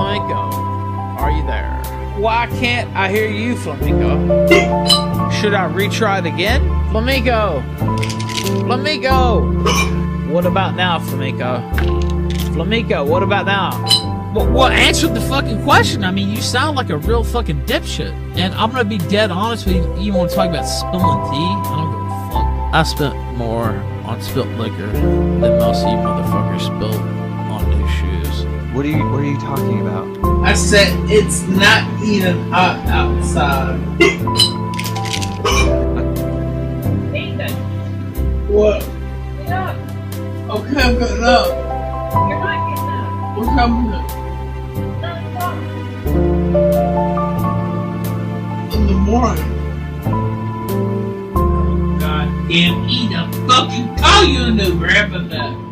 Flamingo, are you there? Why can't I hear you, Flamingo? Should I retry it again? Flamingo! Flamingo! What about now, Flamingo? Flamingo, what about now? Well, answer the fucking question. I mean, you sound like a real fucking dipshit. And I'm gonna be dead honest with you. You wanna talk about spilling tea? I don't give a fuck. I spent more on spilt liquor than most of you motherfuckers spilled on new shoes. What are you talking about? I said it's not even hot outside. Ethan, What? get up. Okay, I'm getting up. You're not getting up. What time is it? 9 o'clock. In the morning. God damn, Ina, fucking call you a new grandpa now.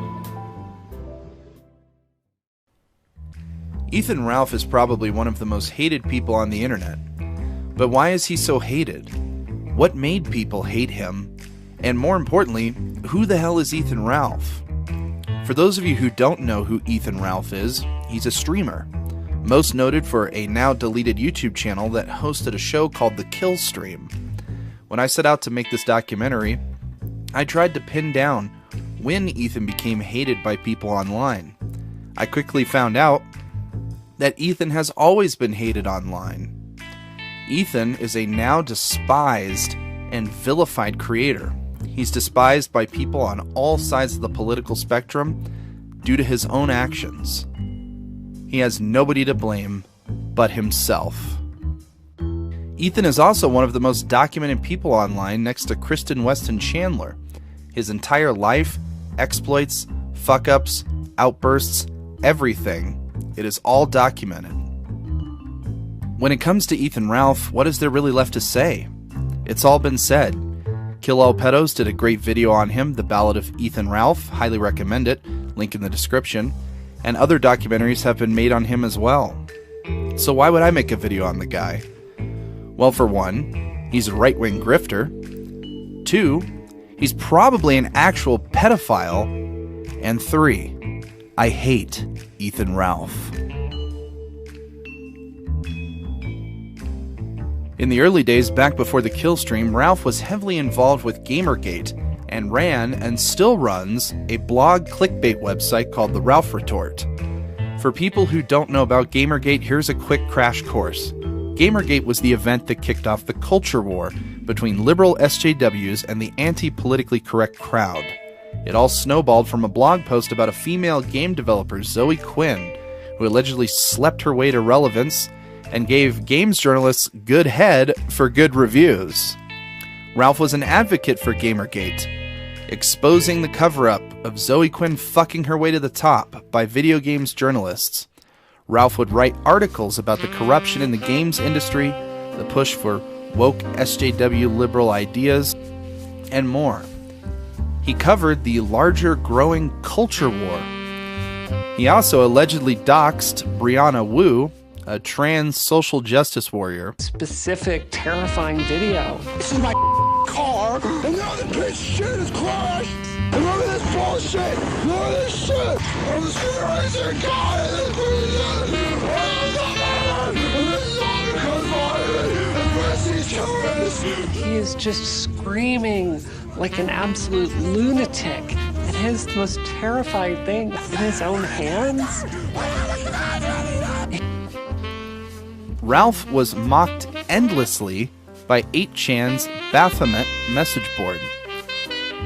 Ethan Ralph is probably one of the most hated people on the internet. But why is he so hated? What made people hate him? And more importantly, who the hell is Ethan Ralph? For those of you who don't know who Ethan Ralph is, he's a streamer. Most noted for a now deleted YouTube channel that hosted a show called The Kill Stream. When I set out to make this documentary, I tried to pin down when Ethan became hated by people online. I quickly found out that Ethan has always been hated online. Ethan is a now despised and vilified creator. He's despised by people on all sides of the political spectrum due to his own actions. He has nobody to blame but himself. Ethan is also one of the most documented people online next to Kristen Weston Chandler. His entire life, exploits, fuck-ups, outbursts, everything. It is all documented. When it comes to Ethan Ralph, what is there really left to say? It's all been said. Kill All Pedos did a great video on him, The Ballad of Ethan Ralph. Highly recommend it. Link in the description. And other documentaries have been made on him as well. So why would I make a video on the guy? Well, for one, he's a right-wing grifter. 2, he's probably an actual pedophile. And 3, I hate Ethan Ralph. In the early days, back before the kill stream, Ralph was heavily involved with Gamergate and ran and still runs a blog clickbait website called The Ralph Retort. For people who don't know about Gamergate, here's a quick crash course. Gamergate was the event that kicked off the culture war between liberal SJWs and the anti-politically correct crowd. It all snowballed from a blog post about a female game developer, Zoe Quinn, who allegedly slept her way to relevance and gave games journalists good head for good reviews. Ralph was an advocate for Gamergate, exposing the cover-up of Zoe Quinn fucking her way to the top by video games journalists. Ralph would write articles about the corruption in the games industry, the push for woke SJW liberal ideas, and more. He covered the larger growing culture war. He also allegedly doxed Brianna Wu, a trans social justice warrior. Specific, terrifying video. This is my car, and now the bitch shit is crashed. And look at this bullshit. Look at this shit. I'm the supervisor. God, this He is just screaming like an absolute lunatic. And his most terrifying thing in his own hands. Ralph was mocked endlessly by 8chan's Baphomet message board.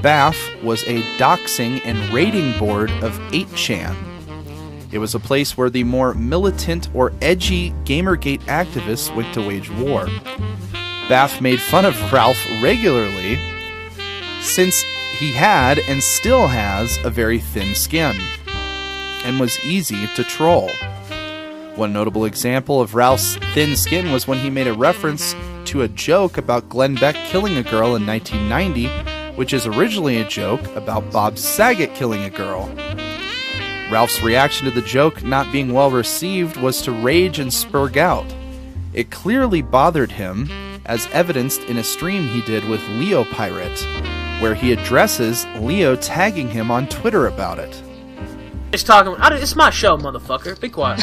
Baph was a doxing and rating board of 8chan. It was a place where the more militant or edgy Gamergate activists went to wage war. Baph made fun of Ralph regularly since he had and still has a very thin skin and was easy to troll. One notable example of Ralph's thin skin was when he made a reference to a joke about Glenn Beck killing a girl in 1990, which is originally a joke about Bob Saget killing a girl. Ralph's reaction to the joke not being well received was to rage and spurg out. It clearly bothered him, as evidenced in a stream he did with Leo Pirate, where he addresses Leo tagging him on Twitter about it. It's talking. It's my show, motherfucker. Be quiet.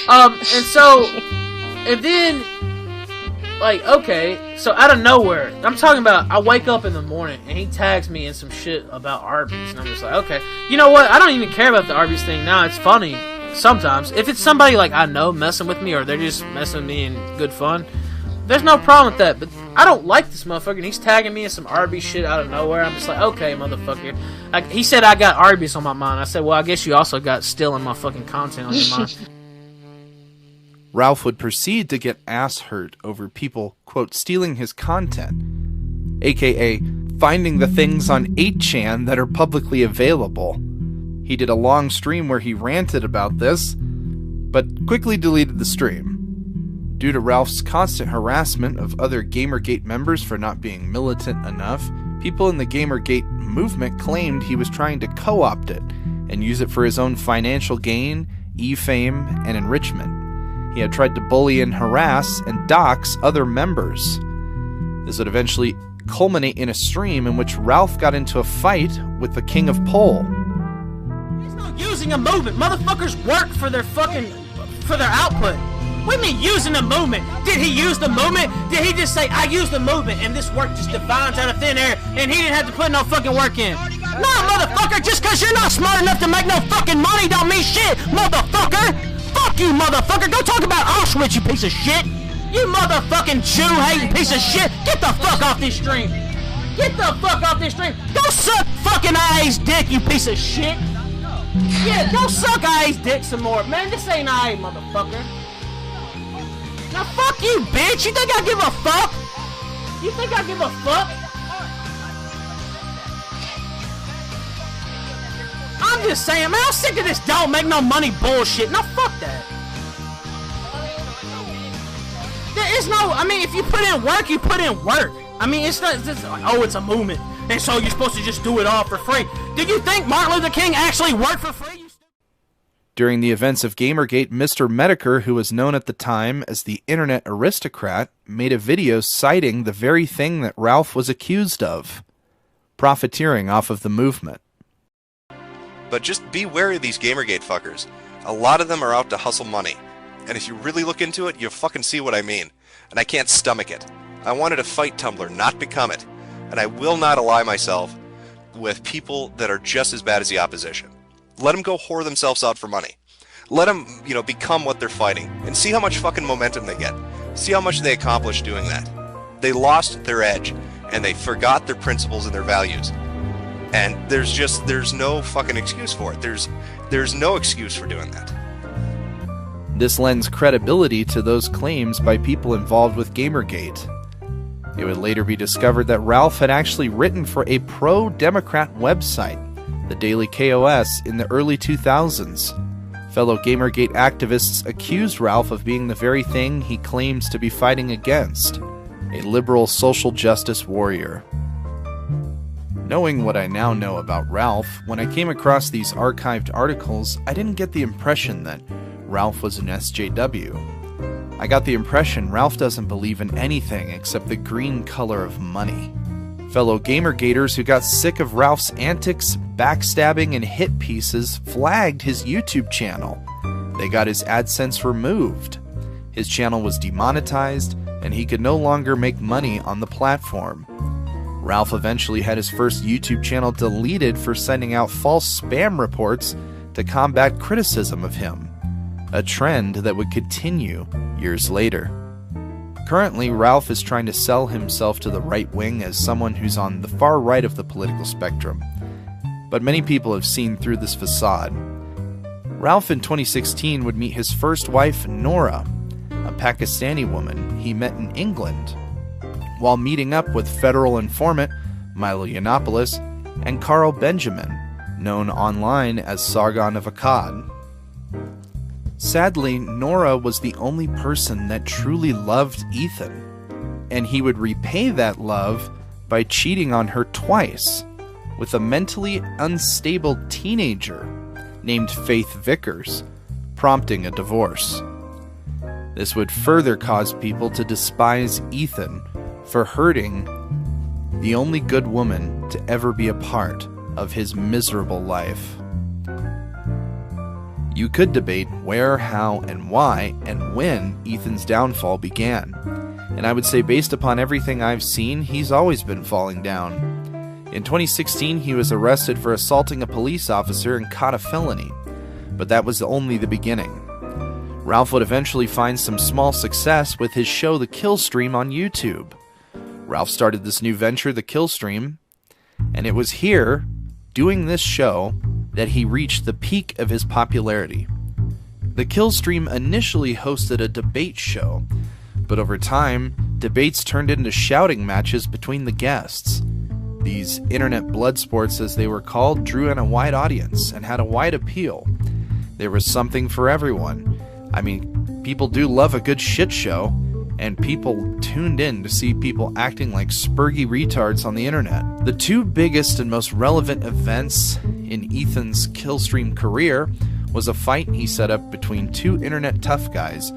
And then, like, okay, so out of nowhere, I'm talking about, I wake up in the morning and he tags me in some shit about Arby's, and I'm just like, okay, you know what? I don't even care about the Arby's thing now. It's funny sometimes. If it's somebody like I know messing with me, or they're just messing with me in good fun, there's no problem with that. But I don't like this motherfucker, and he's tagging me in some Arby's shit out of nowhere. I'm just like, okay, motherfucker. He said I got Arby's on my mind. I said, well, I guess you also got stealing my fucking content on your mind. Ralph would proceed to get ass hurt over people, quote, stealing his content, aka finding the things on 8chan that are publicly available. He did a long stream where he ranted about this, but quickly deleted the stream. Due to Ralph's constant harassment of other Gamergate members for not being militant enough, people in the Gamergate movement claimed he was trying to co-opt it and use it for his own financial gain, e-fame, and enrichment. He had tried to bully and harass and dox other members. This would eventually culminate in a stream in which Ralph got into a fight with the King of Pole. He's not using a movement. Motherfuckers work for their output. What do you mean using the movement? Did he use the movement? Did he just say, I used the movement, and this work just divines out of thin air, and he didn't have to put no fucking work in? No, motherfucker, just because you're not smart enough to make no fucking money don't mean shit, motherfucker! Fuck you, motherfucker! Go talk about Auschwitz, you piece of shit! You motherfucking Jew-hating piece of shit! Get the fuck off this stream! Get the fuck off this stream! Go suck fucking IA's dick, you piece of shit! Yeah, go suck IA's dick some more. Man, this ain't IA, motherfucker. Now fuck you, bitch! You think I give a fuck? You think I give a fuck? I'm just saying, man, I'm sick of this don't make no money bullshit. Now fuck that. There is no, I mean, if you put in work, you put in work. I mean, it's not just like, oh, it's a movement, and so you're supposed to just do it all for free. Do you think Martin Luther King actually worked for free? During the events of Gamergate, Mr. Medicare, who was known at the time as the Internet Aristocrat, made a video citing the very thing that Ralph was accused of, profiteering off of the movement. But just be wary of these Gamergate fuckers. A lot of them are out to hustle money. And if you really look into it, you'll fucking see what I mean. And I can't stomach it. I wanted to fight Tumblr, not become it. And I will not ally myself with people that are just as bad as the opposition. Let them go whore themselves out for money. Let them, become what they're fighting. And see how much fucking momentum they get. See how much they accomplish doing that. They lost their edge. And they forgot their principles and their values. And there's no fucking excuse for it. There's no excuse for doing that. This lends credibility to those claims by people involved with Gamergate. It would later be discovered that Ralph had actually written for a pro-Democrat website, the Daily KOS, in the early 2000s. Fellow Gamergate activists accused Ralph of being the very thing he claims to be fighting against, a liberal social justice warrior. Knowing what I now know about Ralph, when I came across these archived articles, I didn't get the impression that Ralph was an SJW. I got the impression Ralph doesn't believe in anything except the green color of money. Fellow Gamergaters who got sick of Ralph's antics, backstabbing, and hit pieces flagged his YouTube channel. They got his AdSense removed. His channel was demonetized, and he could no longer make money on the platform. Ralph eventually had his first YouTube channel deleted for sending out false spam reports to combat criticism of him, a trend that would continue years later. Currently, Ralph is trying to sell himself to the right wing as someone who's on the far right of the political spectrum, but many people have seen through this facade. Ralph in 2016 would meet his first wife, Nora, a Pakistani woman he met in England, while meeting up with federal informant Milo Yiannopoulos and Carl Benjamin, known online as Sargon of Akkad. Sadly, Nora was the only person that truly loved Ethan, and he would repay that love by cheating on her twice with a mentally unstable teenager named Faith Vickers, prompting a divorce. This would further cause people to despise Ethan for hurting the only good woman to ever be a part of his miserable life. You could debate where, how, and why, and when Ethan's downfall began. And I would say based upon everything I've seen, he's always been falling down. In 2016, he was arrested for assaulting a police officer and caught a felony. But that was only the beginning. Ralph would eventually find some small success with his show The Kill Stream on YouTube. Ralph started this new venture, The Kill Stream, and it was here, doing this show, that he reached the peak of his popularity. The Kill Stream initially hosted a debate show, but over time, debates turned into shouting matches between the guests. These internet blood sports, as they were called, drew in a wide audience and had a wide appeal. There was something for everyone. I mean, people do love a good shit show, and people tuned in to see people acting like spurgy retards on the internet. The two biggest and most relevant events in Ethan's Killstream career was a fight he set up between two internet tough guys,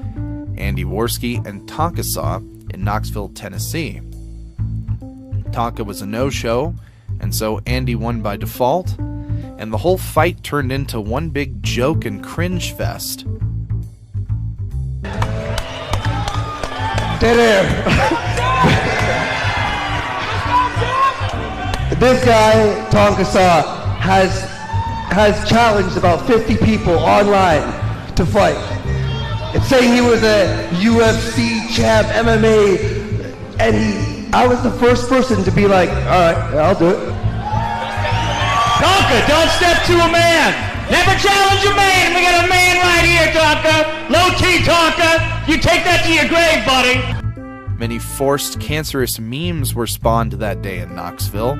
Andy Worski and Tonka Saw, in Knoxville, Tennessee. Tonka was a no-show, and so Andy won by default, and the whole fight turned into one big joke and cringe fest. Stay there. This guy, Tonka Saw, has challenged about 50 people online to fight. It's saying he was a UFC champ, MMA, and I was the first person to be like, all right, I'll do it. Tonka, don't step to a man. Never challenge a man. We got a man right here, Tonka. Low T, Tonka. You take that to your grave, buddy. Many forced, cancerous memes were spawned that day in Knoxville,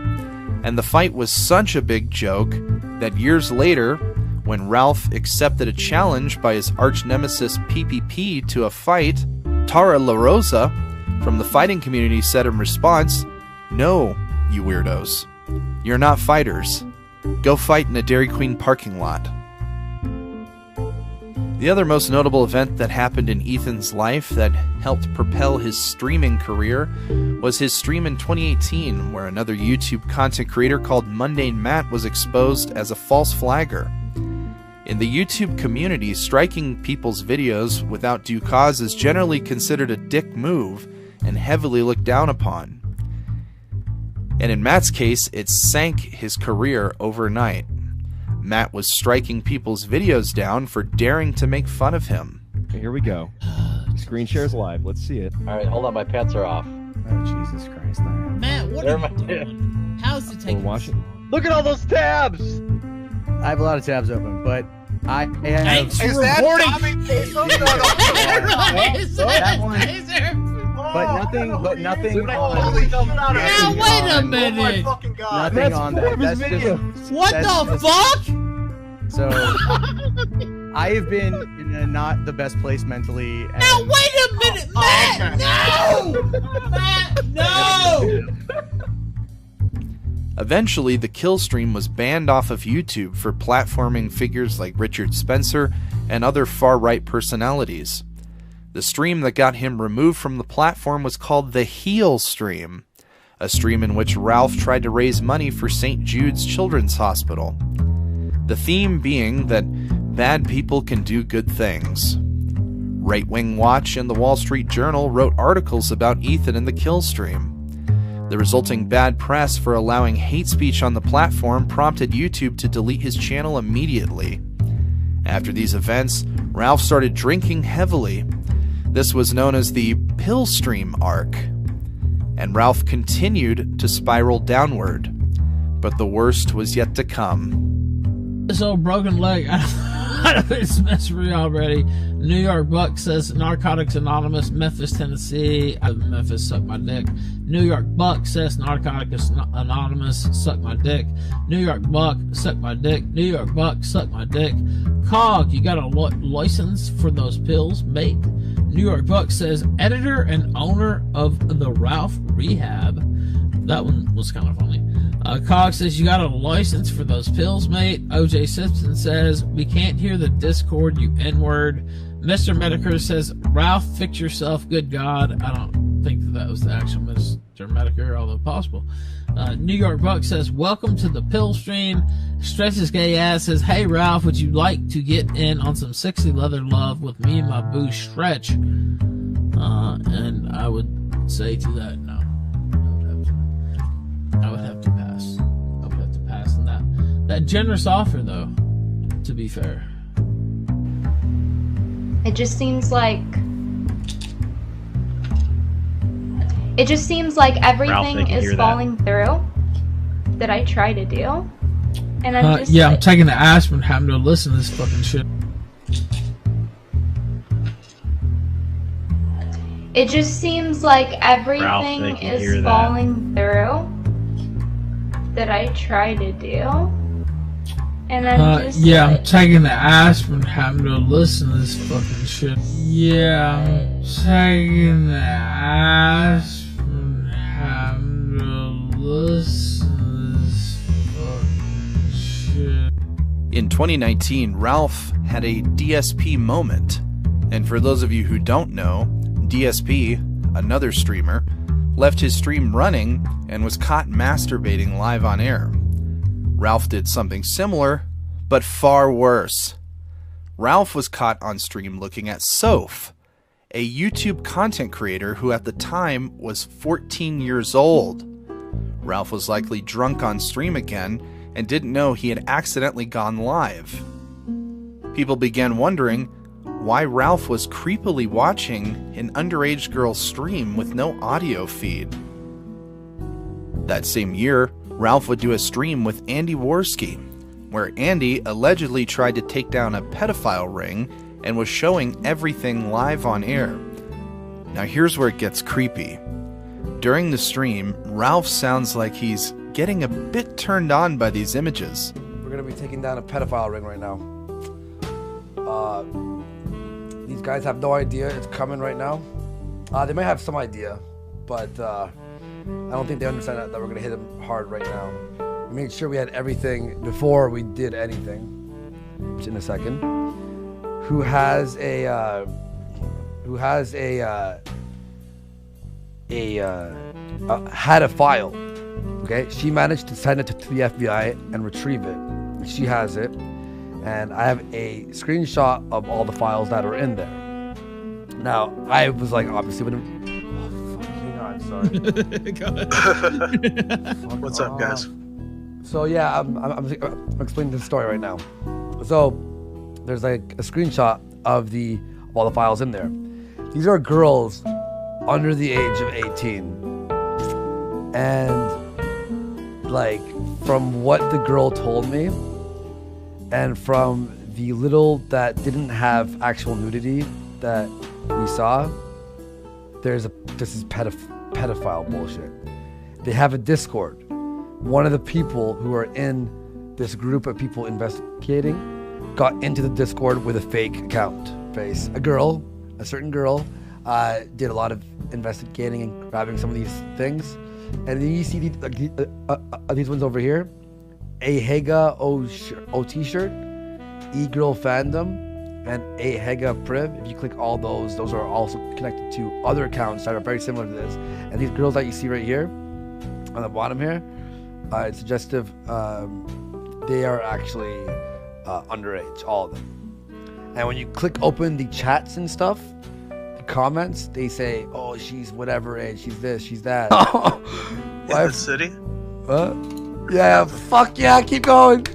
and the fight was such a big joke that years later, when Ralph accepted a challenge by his arch-nemesis PPP to a fight, Tara La Rosa from the fighting community said in response, "No, you weirdos. You're not fighters. Go fight in a Dairy Queen parking lot." The other most notable event that happened in Ethan's life that helped propel his streaming career was his stream in 2018, where another YouTube content creator called Mundane Matt was exposed as a false flagger. In the YouTube community, striking people's videos without due cause is generally considered a dick move and heavily looked down upon. And in Matt's case, it sank his career overnight. Matt was striking people's videos down for daring to make fun of him. Okay, here we go. Screen share's live. Let's see it. All right, hold on. My pants are off. Oh, Jesus Christ. Matt, what are you doing? How's it taking? Look at all those tabs. I have a lot of tabs open, but I have... Thanks for reporting. That one. But nothing. Now wait a minute. Nothing on that. That's just what the fuck? So I have been in not the best place mentally. And now wait a minute, Matt. No, Matt, no. Eventually, the kill stream was banned off of YouTube for platforming figures like Richard Spencer and other far-right personalities. The stream that got him removed from the platform was called the Heel Stream, a stream in which Ralph tried to raise money for St. Jude's Children's Hospital. The theme being that bad people can do good things. Right Wing Watch and the Wall Street Journal wrote articles about Ethan and the kill stream. The resulting bad press for allowing hate speech on the platform prompted YouTube to delete his channel immediately. After these events, Ralph started drinking heavily. This was known as the Pill Stream arc, and Ralph continued to spiral downward, but the worst was yet to come. This old broken leg, it's misery already. New York Buck says Narcotics Anonymous, Memphis, Tennessee. Memphis, suck my dick. New York Buck says Narcotics Anonymous, suck my dick. New York Buck, suck my dick. New York Buck, suck my dick. Cog, you got a license for those pills, mate? New York Buck says editor and owner of the Ralph Rehab. That one was kind of funny. Cog says you got a license for those pills, mate. OJ Simpson says we can't hear the Discord, you N-word. Mr. Medicare says Ralph, fix yourself, good God. I don't think that was the actual Mr. Medicare, although possible. New York Buck says, welcome to the pill stream. Stretch's gay ass says, hey Ralph, would you like to get in on some sexy leather love with me and my boo Stretch? And I would say to that, no. I would have to pass. I would have to pass on that generous offer, though, to be fair. It just seems like everything is falling through that I try to do. And I'm just I'm taking the aspirin, having to listen to this fucking shit. It just seems like everything is falling through that I try to do. And I'm just I'm taking the aspirin, having to listen to this fucking shit. Yeah, I'm taking the aspirin, having to listen to this fucking shit. In 2019, Ralph had a DSP moment. And for those of you who don't know, DSP, another streamer, left his stream running and was caught masturbating live on air. Ralph did something similar, but far worse. Ralph was caught on stream looking at Soph, a YouTube content creator who at the time was 14 years old. Ralph was likely drunk on stream again and didn't know he had accidentally gone live. People began wondering why Ralph was creepily watching an underage girl's stream with no audio feed. That same year, Ralph would do a stream with Andy Worski, where Andy allegedly tried to take down a pedophile ring and was showing everything live on air. Now here's where it gets creepy. During the stream, Ralph sounds like he's getting a bit turned on by these images. We're going to be taking down a pedophile ring right now. These guys have no idea it's coming right now. They might have some idea, but I don't think they understand that we're going to hit them hard right now. We made sure we had everything before we did anything, which in a second. Who has a had a file, okay? She managed to send it to the FBI and retrieve it. She has it. And I have a screenshot of all the files that are in there. Now, I was like, obviously, hang on, sorry. What's up, guys? So yeah, I'm explaining the story right now. So there's like a screenshot of all the files in there. These are girls under the age of 18, and like from what the girl told me. And from the little that didn't have actual nudity that we saw, this is pedophile bullshit. They have a Discord. One of the people who are in this group of people investigating got into the Discord with a fake account. A certain girl, did a lot of investigating and grabbing some of these things. And then you see these ones over here. A Hega O T-shirt, E-Girl Fandom, and A Hega Priv. If you click all those are also connected to other accounts that are very similar to this. And these girls that you see right here, on the bottom here, it's suggestive. They are actually underage, all of them. And when you click open the chats and stuff, the comments, they say, oh, she's whatever age, she's this, she's that. In the city? Yeah, fuck yeah, keep going.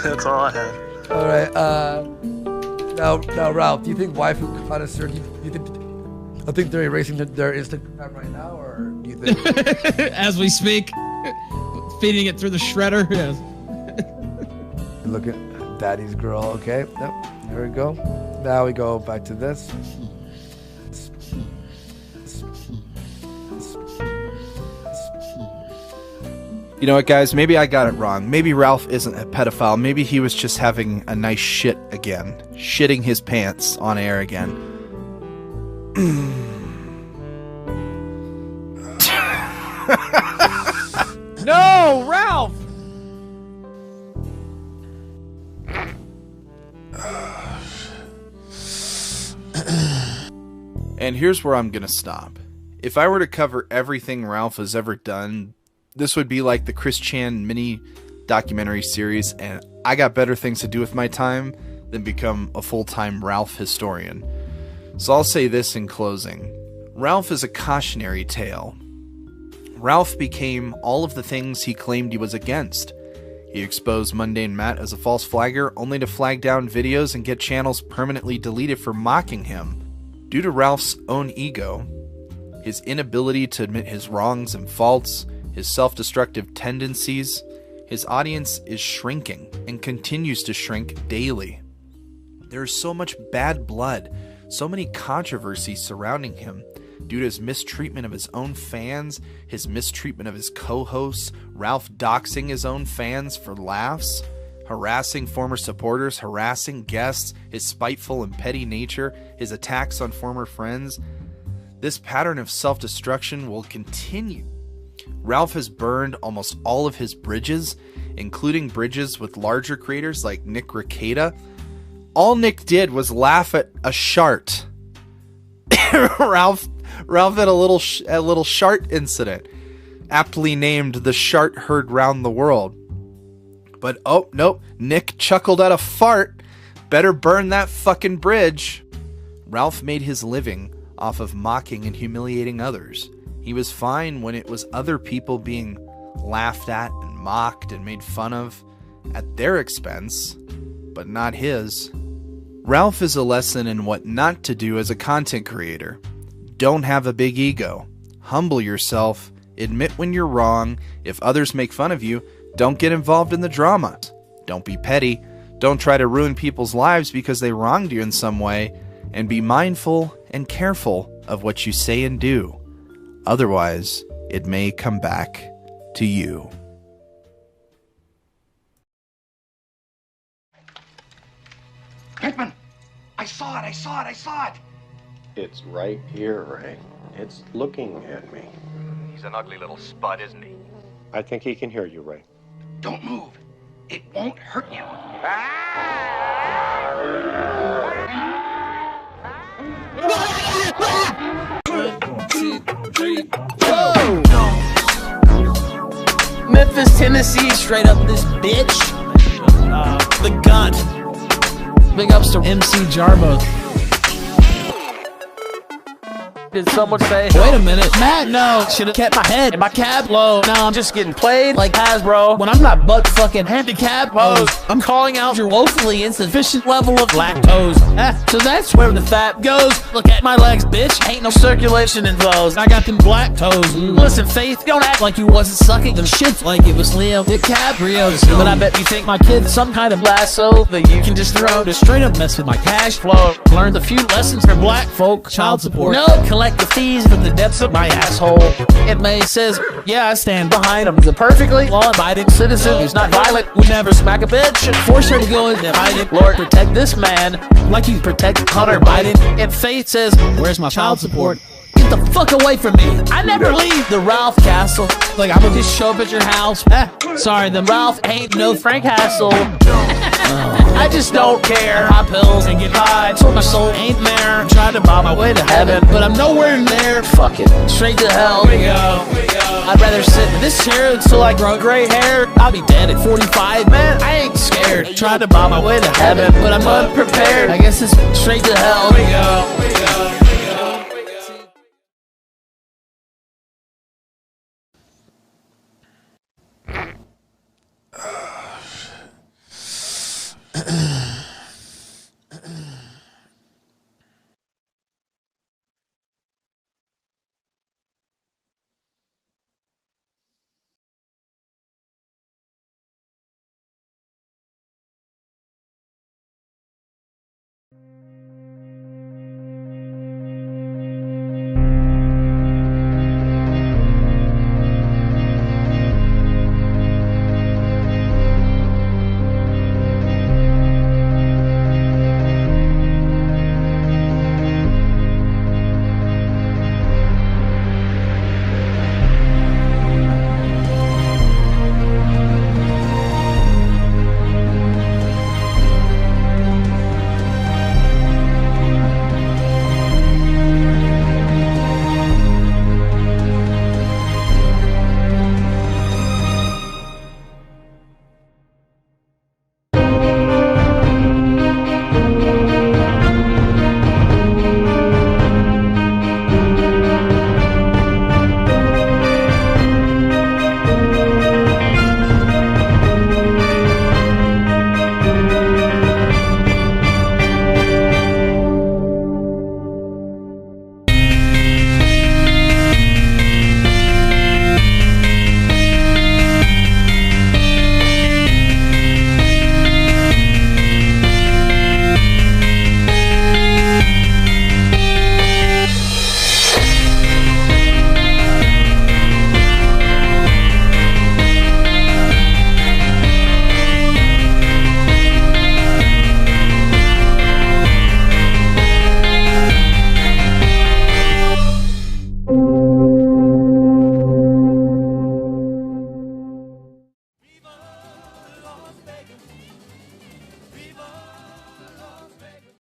That's all I had. All right, now Ralph, do you think waifu connoisseur, I think they're erasing their Instagram right now, or do you think? As we speak, feeding it through the shredder, yes. Look at Daddy's girl, okay, yep, there we go. Now we go back to this. You know what, guys? Maybe I got it wrong. Maybe Ralph isn't a pedophile. Maybe he was just having a nice shit again. Shitting his pants on air again. No, Ralph! And here's where I'm gonna stop. If I were to cover everything Ralph has ever done, This would be like the Chris Chan mini documentary series, and I got better things to do with my time than become a full-time Ralph historian. So I'll say this in closing. Ralph is a cautionary tale. Ralph became all of the things he claimed he was against. He exposed Mundane Matt as a false flagger, only to flag down videos and get channels permanently deleted for mocking him. Due to Ralph's own ego, his inability to admit his wrongs and faults, his self-destructive tendencies, his audience is shrinking and continues to shrink daily. There is so much bad blood, so many controversies surrounding him due to his mistreatment of his own fans, his mistreatment of his co-hosts, Ralph doxing his own fans for laughs, harassing former supporters, harassing guests, his spiteful and petty nature, his attacks on former friends. This pattern of self-destruction will continue. Ralph has burned almost all of his bridges, including bridges with larger creators like Nick Rekieta. All Nick did was laugh at a shart. Ralph had a little shart incident, aptly named the shart heard round the world. But oh nope, Nick chuckled at a fart. Better burn that fucking bridge. Ralph made his living off of mocking and humiliating others. He was fine when it was other people being laughed at and mocked and made fun of at their expense, but not his. Ralph is a lesson in what not to do as a content creator. Don't have a big ego. Humble yourself. Admit when you're wrong. If others make fun of you, don't get involved in the drama. Don't be petty. Don't try to ruin people's lives because they wronged you in some way. And be mindful and careful of what you say and do. Otherwise, it may come back to you. Pinkman! I saw it! It's right here, Ray. It's looking at me. He's an ugly little spud, isn't he? I think he can hear you, Ray. Don't move. It won't hurt you. One, two, three, go! Memphis, Tennessee, straight up this bitch. The gun. Big ups to MC JARBO. Did someone say, wait a minute, Matt, no, should've kept my head in my cab low. Now I'm just getting played like Hasbro when I'm not butt fucking handicapped. I'm calling out your woefully insufficient level of lactose. So that's where the fat goes. Look at my legs, bitch, ain't no circulation in those. I got them black toes. Listen, Faith, don't act like you wasn't sucking them shits like it was Leo DiCaprio. But I bet you think my kid's some kind of lasso that you can just throw to straight up mess with my cash flow. Learned a few lessons for black folk, child support. No, collect the fees from the depths of my asshole. It may says, yeah, I stand behind him. The perfectly law-abiding citizen who's not violent would never smack a bitch and force her to go into hiding. Lord, protect this man like you protect Hunter Biden. And Faith says, where's my child support? Get the fuck away from me. I never leave the Ralph Castle. Like, I'm gonna just show up at your house. Sorry, the Ralph ain't no Frank Hassel. I just don't care. Pop pills and get high. So my soul ain't there. I'm trying to buy my way to heaven, but I'm nowhere near. Fuck it. Straight to hell. We go. I'd rather sit in this chair until I grow gray hair. I'll be dead at 45, man. I ain't scared. Trying to buy my way to heaven, but I'm unprepared. I guess it's straight to hell. We go.